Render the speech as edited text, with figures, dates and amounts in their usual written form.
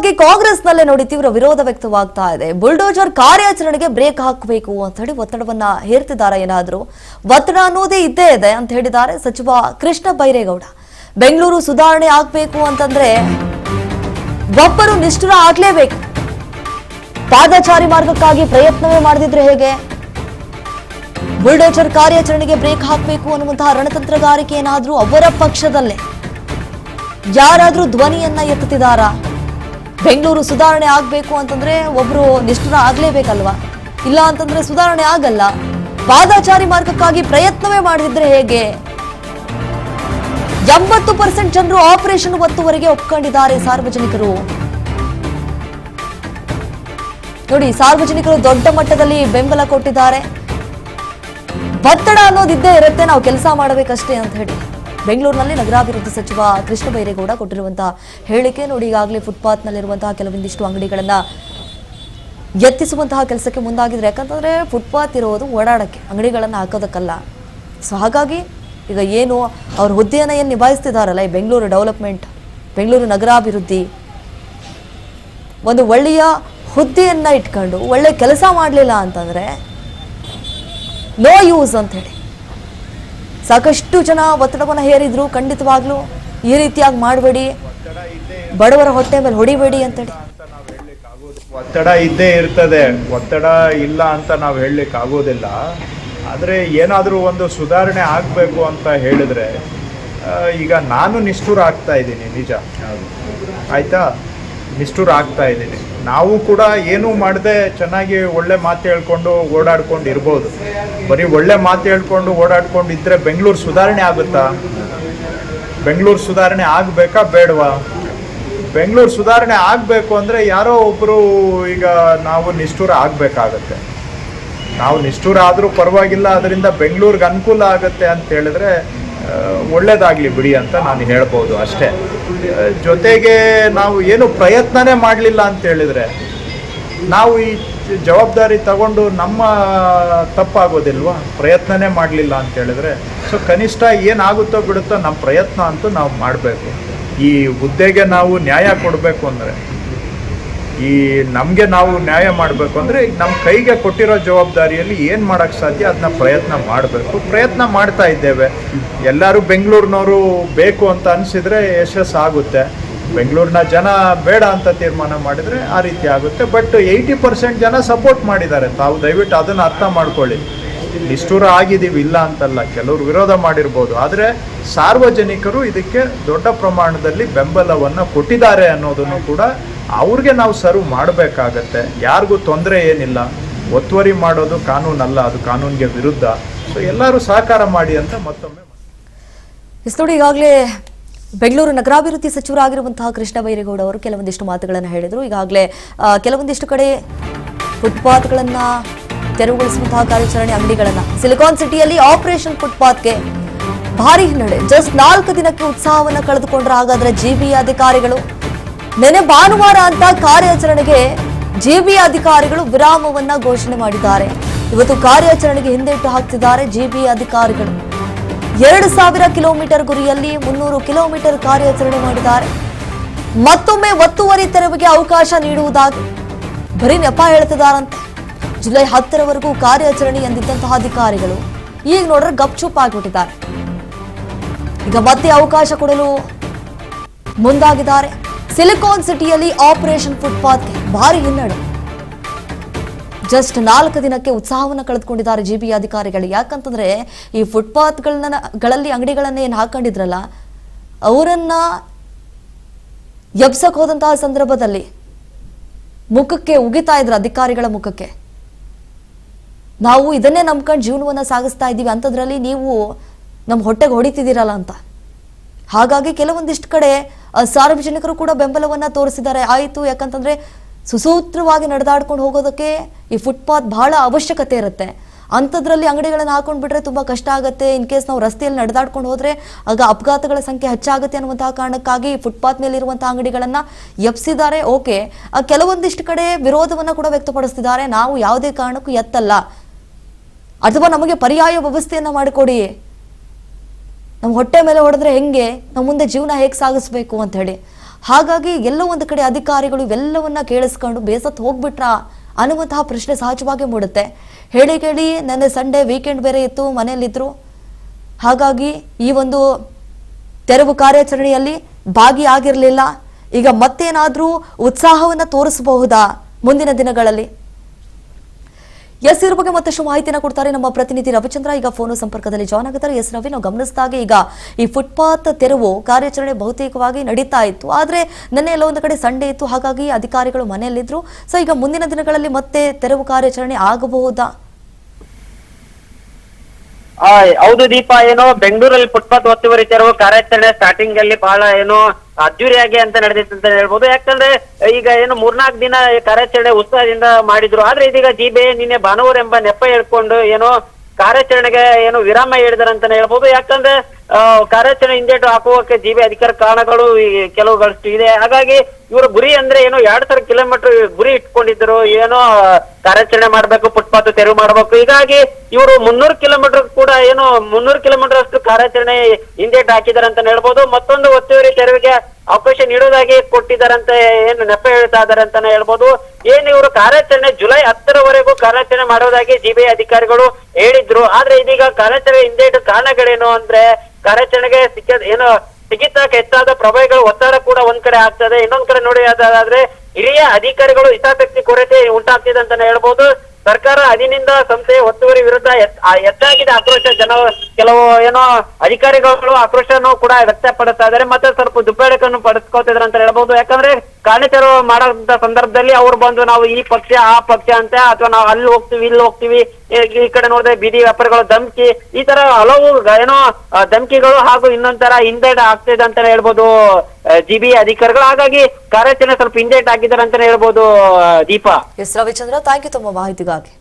ಬಗ್ಗೆ ಕಾಂಗ್ರೆಸ್ನಲ್ಲೇ ನೋಡಿ ತೀವ್ರ ವಿರೋಧ ವ್ಯಕ್ತವಾಗ್ತಾ ಇದೆ. ಬುಲ್ಡೋಜರ್ ಕಾರ್ಯಾಚರಣೆಗೆ ಬ್ರೇಕ್ ಹಾಕಬೇಕು ಅಂತ ಹೇಳಿ ಒತ್ತಡವನ್ನ ಹೇರ್ತಿದ್ದಾರೆ. ಏನಾದರೂ ಒತ್ತಡ ಅನ್ನೋದೇ ಇದ್ದೇ ಇದೆ ಅಂತ ಹೇಳಿದ್ದಾರೆ ಸಚಿವ ಕೃಷ್ಣ ಬೈರೇಗೌಡ. ಬೆಂಗಳೂರು ಸುಧಾರಣೆ ಆಗಬೇಕು ಅಂತಂದ್ರೆ ಒಬ್ಬರು ನಿಷ್ಠುರ ಆಗ್ಲೇಬೇಕು. ಪಾದಚಾರಿ ಮಾರ್ಗಕ್ಕಾಗಿ ಪ್ರಯತ್ನವೇ ಮಾಡದಿದ್ರೆ ಹೇಗೆ? ಬುಲ್ಡೋಜರ್ ಕಾರ್ಯಾಚರಣೆಗೆ ಬ್ರೇಕ್ ಹಾಕಬೇಕು ಅನ್ನುವಂತಹ ರಣತಂತ್ರಗಾರಿಕೆ ಏನಾದ್ರೂ ಅವರ ಪಕ್ಷದಲ್ಲೇ ಯಾರಾದ್ರೂ ಧ್ವನಿಯನ್ನ ಎತ್ತುತ್ತಿದ್ದಾರಾ? ಬೆಂಗಳೂರು ಸುಧಾರಣೆ ಆಗಬೇಕು ಅಂತಂದ್ರೆ ಒಬ್ರು ನಿಷ್ಠುರ ಆಗ್ಲೇಬೇಕಲ್ವಾ? ಇಲ್ಲ ಅಂತಂದ್ರೆ ಸುಧಾರಣೆ ಆಗಲ್ಲ. ಪಾದಚಾರಿ ಮಾರ್ಗಕ್ಕಾಗಿ ಪ್ರಯತ್ನವೇ ಮಾಡಿದ್ರೆ ಹೇಗೆ? 80% ಜನರು ಆಪರೇಷನ್ ಒತ್ತುವರೆಗೆ ಒಪ್ಕೊಂಡಿದ್ದಾರೆ ಸಾರ್ವಜನಿಕರು. ನೋಡಿ, ಸಾರ್ವಜನಿಕರು ದೊಡ್ಡ ಮಟ್ಟದಲ್ಲಿ ಬೆಂಬಲ ಕೊಟ್ಟಿದ್ದಾರೆ. ಒತ್ತಡ ಅನ್ನೋದಿದ್ದೇ ಇರುತ್ತೆ, ನಾವು ಕೆಲಸ ಮಾಡಬೇಕಷ್ಟೇ ಅಂತ ಹೇಳಿ ಬೆಂಗಳೂರಿನಲ್ಲಿ ನಗರಾಭಿವೃದ್ಧಿ ಸಚಿವ ಕೃಷ್ಣ ಬೈರೇಗೌಡ ಕೊಟ್ಟಿರುವಂತಹ ಹೇಳಿಕೆ ನೋಡಿ. ಈಗಾಗಲೇ ಫುಟ್ಪಾತ್ನಲ್ಲಿರುವಂತಹ ಕೆಲವೊಂದಿಷ್ಟು ಅಂಗಡಿಗಳನ್ನ ಎತ್ತಿಸುವಂತಹ ಕೆಲಸಕ್ಕೆ ಮುಂದಾಗಿದ್ರೆ. ಯಾಕಂತಂದ್ರೆ ಫುಟ್ಪಾತ್ ಇರೋದು ಓಡಾಡಕ್ಕೆ, ಅಂಗಡಿಗಳನ್ನ ಹಾಕೋದಕ್ಕಲ್ಲ. ಸೊ ಹಾಗಾಗಿ ಈಗ ಏನು ಅವ್ರ ಹುದ್ದೆಯನ್ನು ಏನು ನಿಭಾಯಿಸ್ತಿದಾರಲ್ಲ, ಈ ಬೆಂಗಳೂರು ಡೆವಲಪ್ಮೆಂಟ್, ಬೆಂಗಳೂರು ನಗರಾಭಿವೃದ್ಧಿ, ಒಂದು ಒಳ್ಳೆಯ ಹುದ್ದೆಯನ್ನ ಇಟ್ಕೊಂಡು ಒಳ್ಳೆ ಕೆಲಸ ಮಾಡಲಿಲ್ಲ ಅಂತಂದ್ರೆ ನೋ ಯೂಸ್ ಅಂತ ಹೇಳಿ ಸಾಕಷ್ಟು ಜನ ಒತ್ತಡವನ್ನು ಹೇರಿದ್ರು. ಖಂಡಿತವಾಗ್ಲೂ ಈ ರೀತಿಯಾಗಿ ಮಾಡಬೇಡಿ, ಬಡವರ ಹೊಟ್ಟೆ ಮೇಲೆ ಹೊಡಿಬೇಡಿ ಅಂತೇಳಿ ಒತ್ತಡ ಇದ್ದೇ ಇರ್ತದೆ. ಒತ್ತಡ ಇಲ್ಲ ಅಂತ ನಾವು ಹೇಳಲಿಕ್ಕೆ ಆಗೋದಿಲ್ಲ. ಆದರೆ ಏನಾದರೂ ಒಂದು ಸುಧಾರಣೆ ಆಗಬೇಕು ಅಂತ ಹೇಳಿದ್ರೆ, ಈಗ ನಾನು ನಿಷ್ಠುರ ಆಗ್ತಾ ಇದ್ದೀನಿ, ನಿಜ ಆಯಿತಾ, ನಿಷ್ಠುರ ಆಗ್ತಾ ಇದ್ದೀನಿ. ನಾವು ಕೂಡ ಏನೂ ಮಾಡದೆ ಚೆನ್ನಾಗಿ ಒಳ್ಳೆ ಮಾತು ಹೇಳ್ಕೊಂಡು ಓಡಾಡ್ಕೊಂಡು ಇರ್ಬೋದು. ಬರೀ ಒಳ್ಳೆ ಮಾತು ಹೇಳ್ಕೊಂಡು ಓಡಾಡ್ಕೊಂಡು ಇದ್ದರೆ ಬೆಂಗಳೂರು ಸುಧಾರಣೆ ಆಗುತ್ತಾ? ಬೆಂಗಳೂರು ಸುಧಾರಣೆ ಆಗಬೇಕಾ ಬೇಡವಾ? ಬೆಂಗಳೂರು ಸುಧಾರಣೆ ಆಗಬೇಕು ಅಂದರೆ ಯಾರೋ ಒಬ್ಬರು ಈಗ ನಾವು ನಿಷ್ಠುರ ಆಗಬೇಕಾಗತ್ತೆ. ನಾವು ನಿಷ್ಠುರ ಆದರೂ ಪರವಾಗಿಲ್ಲ, ಅದರಿಂದ ಬೆಂಗಳೂರಿಗೆ ಅನುಕೂಲ ಆಗುತ್ತೆ ಅಂತ ಹೇಳಿದ್ರೆ ಒಳ್ಳೇದಾಗಲಿ ಬಿಡಿ ಅಂತ ನಾನು ಹೇಳ್ಬೋದು ಅಷ್ಟೇ. ಜೊತೆಗೆ ನಾವು ಏನು ಪ್ರಯತ್ನನೇ ಮಾಡಲಿಲ್ಲ ಅಂತ ಹೇಳಿದರೆ ನಾವು ಈ ಜವಾಬ್ದಾರಿ ತಗೊಂಡು ನಮ್ಮ ತಪ್ಪಾಗೋದಿಲ್ವಾ? ಪ್ರಯತ್ನನೇ ಮಾಡಲಿಲ್ಲ ಅಂತ ಹೇಳಿದ್ರೆ. ಸೊ ಕನಿಷ್ಠ ಏನಾಗುತ್ತೋ ಬಿಡುತ್ತೋ ನಮ್ಮ ಪ್ರಯತ್ನ ಅಂತೂ ನಾವು ಮಾಡಬೇಕು. ಈ ಹುದ್ದೆಗೆ ನಾವು ನ್ಯಾಯ ಕೊಡಬೇಕು ಅಂದರೆ, ಈ ನಮಗೆ ನಾವು ನ್ಯಾಯ ಮಾಡಬೇಕು ಅಂದರೆ ನಮ್ಮ ಕೈಗೆ ಕೊಟ್ಟಿರೋ ಜವಾಬ್ದಾರಿಯಲ್ಲಿ ಏನು ಮಾಡೋಕ್ಕೆ ಸಾಧ್ಯ ಅದನ್ನ ಪ್ರಯತ್ನ ಮಾಡಬೇಕು. ಪ್ರಯತ್ನ ಮಾಡ್ತಾ ಇದ್ದೇವೆ. ಎಲ್ಲರೂ ಬೆಂಗಳೂರಿನವರು ಬೇಕು ಅಂತ ಅನಿಸಿದರೆ ಯಶಸ್ಸು ಆಗುತ್ತೆ. ಬೆಂಗಳೂರಿನ ಜನ ಬೇಡ ಅಂತ ತೀರ್ಮಾನ ಮಾಡಿದರೆ ಆ ರೀತಿ ಆಗುತ್ತೆ. ಬಟ್ 80% ಜನ ಸಪೋರ್ಟ್ ಮಾಡಿದ್ದಾರೆ. ತಾವು ದಯವಿಟ್ಟು ಅದನ್ನು ಅರ್ಥ ಮಾಡ್ಕೊಳ್ಳಿ. ನಿಷ್ಠುರ ಆಗಿದ್ದೀವಿ ಇಲ್ಲ ಅಂತಲ್ಲ, ಕೆಲವರು ವಿರೋಧ ಮಾಡಿರ್ಬೋದು, ಆದರೆ ಸಾರ್ವಜನಿಕರು ಇದಕ್ಕೆ ದೊಡ್ಡ ಪ್ರಮಾಣದಲ್ಲಿ ಬೆಂಬಲವನ್ನು ಕೊಟ್ಟಿದ್ದಾರೆ ಅನ್ನೋದನ್ನು ಕೂಡ ಅವ್ರಿಗೆ ನಾವು ಸರ್ವ್ ಮಾಡಬೇಕಾಗತ್ತೆ. ಯಾರಿಗೂ ತೊಂದರೆ ಏನಿಲ್ಲ. ಒತ್ತುವರಿ ಮಾಡೋದು ಕಾನೂನಲ್ಲ, ಅದು ಕಾನೂನಿಗೆ ವಿರುದ್ಧ. ಸೊ ಎಲ್ಲರೂ ಸಹಕಾರ ಮಾಡಿ ಅಂತ ಮತ್ತೊಮ್ಮೆ ನೋಡಿ. ಈಗಾಗಲೇ ಬೆಂಗಳೂರು ನಗರಾಭಿವೃದ್ಧಿ ಸಚಿವರಾಗಿರುವಂತಹ ಕೃಷ್ಣ ಬೈರೇಗೌಡ ಅವರು ಕೆಲವೊಂದಿಷ್ಟು ಮಾತುಗಳನ್ನು ಹೇಳಿದರು. ಈಗಾಗಲೇ ಕೆಲವೊಂದಿಷ್ಟು ಕಡೆ ಫುಟ್ಪಾತ್ಗಳನ್ನ ತೆರವುಗೊಳಿಸುವಂತಹ ಕಾರ್ಯಾಚರಣೆ, ಅಂಗಡಿಗಳನ್ನ ಸಿಲಿಕಾನ್ ಸಿಟಿಯಲ್ಲಿ ಆಪರೇಷನ್ ಫುಟ್ಪಾತ್ಗೆ ಭಾರಿ ಹಿನ್ನಡೆ. ಜಸ್ಟ್ 4 ದಿನಕ್ಕೆ ಉತ್ಸಾಹವನ್ನು ಕಳೆದುಕೊಂಡ್ರೆ ಹಾಗಾದ್ರೆ ಜಿಬಿ ಅಧಿಕಾರಿಗಳು. ನೆನೆ ಭಾನುವಾರ ಅಂತ ಕಾರ್ಯಾಚರಣೆಗೆ ಜಿಬಿ ಅಧಿಕಾರಿಗಳು ವಿರಾಮವನ್ನ ಘೋಷಣೆ ಮಾಡಿದ್ದಾರೆ. ಇವತ್ತು ಕಾರ್ಯಾಚರಣೆಗೆ ಹಿಂದೇಟು ಹಾಕ್ತಿದ್ದಾರೆ ಜಿಬಿ ಅಧಿಕಾರಿಗಳು. 2000 ಕಿಲೋಮೀಟರ್ ಗುರಿಯಲ್ಲಿ 300 ಕಿಲೋಮೀಟರ್ ಕಾರ್ಯಾಚರಣೆ ಮಾಡಿದ್ದಾರೆ. ಮತ್ತೊಮ್ಮೆ ಒತ್ತುವರಿ ತೆರವಿಗೆ ಅವಕಾಶ ನೀಡುವುದಾಗಿ ಬರೀ ನೆಪ ಹೇಳ್ತಿದ್ದಾರಂತೆ. ಜುಲೈ 10ರವರೆಗೂ ಕಾರ್ಯಾಚರಣೆ ಎಂದಿದ್ದಂತಹ ಅಧಿಕಾರಿಗಳು ಈಗ ನೋಡ್ರೆ ಗಪ್ಚುಪ್ ಆಗಿಬಿಟ್ಟಿದ್ದಾರೆ. ಈಗ ಮತ್ತೆ ಅವಕಾಶ ಕೊಡಲು ಮುಂದಾಗಿದ್ದಾರೆ. ಸಿಲಿಕಾನ್ ಸಿಟಿಯಲ್ಲಿ ಆಪರೇಷನ್ ಫುಟ್ಪಾತ್ಗೆ ಭಾರಿ ಹಿನ್ನಡೆ. ಜಸ್ಟ್ 4 ದಿನಕ್ಕೆ ಉತ್ಸಾಹವನ್ನು ಕಳೆದುಕೊಂಡಿದ್ದಾರೆ ಜಿಬಿ ಅಧಿಕಾರಿಗಳು. ಯಾಕಂತಂದ್ರೆ ಈ ಫುಟ್ಪಾತ್ಗಳಲ್ಲಿ ಅಂಗಡಿಗಳನ್ನ ಏನು ಹಾಕೊಂಡಿದ್ರಲ್ಲ, ಅವರನ್ನ ಎಬ್ಸಕ್ ಹೋದಂತಹ ಸಂದರ್ಭದಲ್ಲಿ ಮುಖಕ್ಕೆ ಉಗಿತಾ ಇದ್ರು ಅಧಿಕಾರಿಗಳ ಮುಖಕ್ಕೆ. ನಾವು ಇದನ್ನೇ ನಂಬ್ಕೊಂಡು ಜೀವನವನ್ನ ಸಾಗಿಸ್ತಾ ಇದ್ದೀವಿ, ಅಂಥದ್ರಲ್ಲಿ ನೀವು ನಮ್ಮ ಹೊಟ್ಟೆಗೆ ಹೊಡಿತಿದ್ದೀರಲ್ಲ ಅಂತ. ಹಾಗಾಗಿ ಕೆಲವೊಂದಿಷ್ಟು ಕಡೆ ಸಾರ್ವಜನಿಕರು ಕೂಡ ಬೆಂಬಲವನ್ನ ತೋರಿಸಿದ್ದಾರೆ. ಆಯಿತು, ಯಾಕಂತಂದ್ರೆ ಸುಸೂತ್ರವಾಗಿ ನಡೆದಾಡ್ಕೊಂಡು ಹೋಗೋದಕ್ಕೆ ಈ ಫುಟ್ಪಾತ್ ಬಹಳ ಅವಶ್ಯಕತೆ ಇರುತ್ತೆ. ಅಂಥದ್ರಲ್ಲಿ ಅಂಗಡಿಗಳನ್ನು ಹಾಕೊಂಡು ಬಿಟ್ರೆ ತುಂಬಾ ಕಷ್ಟ ಆಗುತ್ತೆ. ಇನ್ ಕೇಸ್ ನಾವು ರಸ್ತೆಯಲ್ಲಿ ನಡೆದಾಡ್ಕೊಂಡು ಹೋದ್ರೆ ಆಗ ಅಪಘಾತಗಳ ಸಂಖ್ಯೆ ಹೆಚ್ಚಾಗುತ್ತೆ ಅನ್ನುವಂತಹ ಕಾರಣಕ್ಕಾಗಿ ಫುಟ್ಪಾತ್ ಮೇಲೆ ಇರುವಂತಹ ಅಂಗಡಿಗಳನ್ನ ಎಬ್ಸಿದ್ದಾರೆ. ಓಕೆ, ಕೆಲವೊಂದಿಷ್ಟು ಕಡೆ ವಿರೋಧವನ್ನ ಕೂಡ ವ್ಯಕ್ತಪಡಿಸ್ತಿದ್ದಾರೆ. ನಾವು ಯಾವುದೇ ಕಾರಣಕ್ಕೂ ಎತ್ತಲ್ಲ, ಅಥವಾ ನಮಗೆ ಪರ್ಯಾಯ ವ್ಯವಸ್ಥೆಯನ್ನ ಮಾಡಿಕೊಡಿ, ನಮ್ಮ ಹೊಟ್ಟೆ ಮೇಲೆ ಹೊಡೆದ್ರೆ ಹೆಂಗೆ, ನಮ್ಮ ಮುಂದೆ ಜೀವನ ಹೇಗೆ ಸಾಗಿಸ್ಬೇಕು ಅಂತ ಹೇಳಿ. ಹಾಗಾಗಿ ಎಲ್ಲೋ ಒಂದು ಕಡೆ ಅಧಿಕಾರಿಗಳು ಇವೆಲ್ಲವನ್ನ ಕೇಳಿಸ್ಕೊಂಡು ಬೇಸತ್ತು ಹೋಗ್ಬಿಟ್ರಾ ಅನ್ನುವಂತಹ ಪ್ರಶ್ನೆ ಸಹಜವಾಗಿ ಮೂಡುತ್ತೆ. ಹೇಳಿ ಕೇಳಿ ನನ್ನ ಸಂಡೇ ವೀಕೆಂಡ್ ಬೇರೆ ಇತ್ತು, ಮನೆಯಲ್ಲಿದ್ರು, ಹಾಗಾಗಿ ಈ ಒಂದು ತೆರವು ಕಾರ್ಯಾಚರಣೆಯಲ್ಲಿ ಭಾಗಿಯಾಗಿರಲಿಲ್ಲ. ಈಗ ಮತ್ತೇನಾದ್ರೂ ಉತ್ಸಾಹವನ್ನ ತೋರಿಸಬಹುದಾ ಮುಂದಿನ ದಿನಗಳಲ್ಲಿ? ಎಸ್, ಇದ್ರ ಬಗ್ಗೆ ಮತ್ತಷ್ಟು ಮಾಹಿತಿನ ಕೊಡ್ತಾರೆ ನಮ್ಮ ಪ್ರತಿನಿಧಿ ರವಿಚಂದ್ರ. ಈಗ ಫೋನು ಸಂಪರ್ಕದಲ್ಲಿ ಜಾಯ್ನ್ ಆಗಿದ್ದಾರೆ. ಎಸ್ ರವಿ, ನಾವು ಗಮನಿಸಿದಾಗ ಈಗ ಈ ಫುಟ್ಪಾತ್ ತೆರವು ಕಾರ್ಯಾಚರಣೆ ಬಹುತೇಕವಾಗಿ ನಡೀತಾ ಇತ್ತು, ಆದ್ರೆ ನಿನ್ನೆ ಎಲ್ಲ ಒಂದು ಕಡೆ ಸಂಡೇ ಇತ್ತು, ಹಾಗಾಗಿ ಅಧಿಕಾರಿಗಳು ಮನೆಯಲ್ಲಿದ್ರು. ಸೊ ಈಗ ಮುಂದಿನ ದಿನಗಳಲ್ಲಿ ಮತ್ತೆ ತೆರವು ಕಾರ್ಯಾಚರಣೆ ಆಗಬಹುದಾ? ಹೌದು ದೀಪ, ಏನೋ ಬೆಂಗಳೂರಲ್ಲಿ ಫುಟ್ಪಾತ್ ಒತ್ತುವರಿ ತೆರವು ಕಾರ್ಯಾಚರಣೆ ಸ್ಟಾರ್ಟಿಂಗ್ ಅಲ್ಲಿ ಬಹಳ ಏನೋ ಅದ್ದೂರಿಯಾಗಿ ಅಂತ ನಡೆದಿತ್ತು ಅಂತ ಹೇಳ್ಬೋದು. ಯಾಕಂದ್ರೆ ಈಗ ಏನು 4-4 ದಿನ ಕಾರ್ಯಾಚರಣೆ ಉತ್ಸಾಹದಿಂದ ಮಾಡಿದ್ರು. ಆದ್ರೆ ಇದೀಗ ಜಿಬಿಐ ನಿನ್ನೆ ಭಾನುವಾರ ಎಂಬ ನೆಪ ಹೇಳ್ಕೊಂಡು ಏನೋ ಕಾರ್ಯಾಚರಣೆಗೆ ಏನು ವಿರಾಮ ಹೇಳಿದಾರಂತಾನೆ ಹೇಳ್ಬೋದು. ಯಾಕಂದ್ರೆ ಕಾರ್ಯಾಚರಣೆ ಹಿಂದೇಟು ಹಾಕುವಕ್ಕೆ ಜಿಬಿಐ ಅಧಿಕಾರ ಕಾರಣಗಳು ಕೆಲವುಗಳಷ್ಟು ಇದೆ. ಹಾಗಾಗಿ ಇವ್ರ ಗುರಿ ಅಂದ್ರೆ ಏನು 2000 ಕಿಲೋಮೀಟರ್ ಗುರಿ ಇಟ್ಕೊಂಡಿದ್ರು, ಏನೋ ಕಾರ್ಯಾಚರಣೆ ಮಾಡ್ಬೇಕು, ಫುಟ್ಪಾತ್ ತೆರವು ಮಾಡ್ಬೇಕು. ಹೀಗಾಗಿ ಇವರು 300 ಕಿಲೋಮೀಟರ್ ಕೂಡ ಏನು 300 ಕಿಲೋಮೀಟರ್ ಅಷ್ಟು ಕಾರ್ಯಾಚರಣೆ ಹಿಂದೇಟು ಹಾಕಿದಾರೆ ಅಂತ ಹೇಳ್ಬೋದು. ಮತ್ತೊಂದು ಒತ್ತುವರಿ ತೆರವಿಗೆ ಅವಕಾಶ ನೀಡೋದಾಗಿ ಕೊಟ್ಟಿದ್ದಾರಂತ ಏನು ನೆಪ ಹೇಳ್ತಾ ಇದಾರೆ ಅಂತಾನೆ ಹೇಳ್ಬೋದು. ಏನ್ ಇವರು ಕಾರ್ಯಾಚರಣೆ ಜುಲೈ 10ರವರೆಗೂ ಕಾರ್ಯಾಚರಣೆ ಮಾಡೋದಾಗಿ ಜಿಬಿಐ ಅಧಿಕಾರಿಗಳು ಹೇಳಿದ್ರು. ಆದ್ರೆ ಇದೀಗ ಕಾರ್ಯಾಚರಣೆ ಹಿಂದೇಟು ಕಾರಣಗಳೇನು ಅಂದ್ರೆ ಕಾರ್ಯಾಚರಣೆಗೆ ಏನು ಸಿಗಿತಾಕ ಹೆಚ್ಚಾದ ಪ್ರಭಾವಿಗಳು ಒತ್ತಡ ಕೂಡ ಒಂದ್ ಕಡೆ ಆಗ್ತದೆ. ಇನ್ನೊಂದ್ ಕಡೆ ನೋಡೋದಾದ್ರೆ ಹಿರಿಯ ಅಧಿಕಾರಿಗಳು ಹಿತಾಸಕ್ತಿ ಕೊರತೆ ಉಂಟಾಗ್ತಿದೆ ಅಂತಾನೆ ಹೇಳ್ಬೋದು. ಸರ್ಕಾರ ಅದಿನಿಂದ ಸಂಸ್ಥೆಯ ಒತ್ತುವರಿ ವಿರುದ್ಧ ಹೆಚ್ಚಾಗಿದೆ ಆಕ್ರೋಶ. ಕೆಲವು ಏನೋ ಅಧಿಕಾರಿಗಳು ಆಕ್ರೋಶನೂ ಕೂಡ ವ್ಯಕ್ತಪಡಿಸ್ತಾ ಇದಾರೆ, ಮತ್ತೆ ಸ್ವಲ್ಪ ದುಬ್ಬಳಕನ್ನು ಪಡಿಸ್ಕೋತಿದ್ರು ಅಂತ ಹೇಳ್ಬೋದು. ಯಾಕಂದ್ರೆ ಕಾರ್ಯಾಚರಣೆ ಮಾಡೋಂತ ಸಂದರ್ಭದಲ್ಲಿ ಅವ್ರು ಬಂದು ನಾವು ಈ ಪಕ್ಷ ಆ ಪಕ್ಷ ಅಂತ, ಅಥವಾ ನಾವು ಅಲ್ಲಿ ಹೋಗ್ತೀವಿ ಇಲ್ಲಿ ಹೋಗ್ತೀವಿ, ಈ ಕಡೆ ನೋಡಿದ್ರೆ ಬೀದಿ ವ್ಯಾಪಾರಿಗಳು ಧಮ್ಕಿ, ಈ ತರ ಹಲವು ಏನೋ ಧಮ್ಕಿಗಳು ಹಾಗೂ ಇನ್ನೊಂದ್ ತರ ಹಿಂದೇಟ್ ಆಗ್ತಿದೆ ಅಂತಾನೆ ಹೇಳ್ಬೋದು ಜಿಬಿಐ ಅಧಿಕಾರಿಗಳು. ಹಾಗಾಗಿ ಕಾರ್ಯಾಚರಣೆ ಸ್ವಲ್ಪ ಹಿಂದೇಟ್ ಆಗಿದ್ದಾರೆ ಅಂತಾನೆ ಹೇಳ್ಬೋದು Deepa. S Ravichandra, thank you ತಮ್ಮ ಮಾಹಿತಿಗಾಗಿ.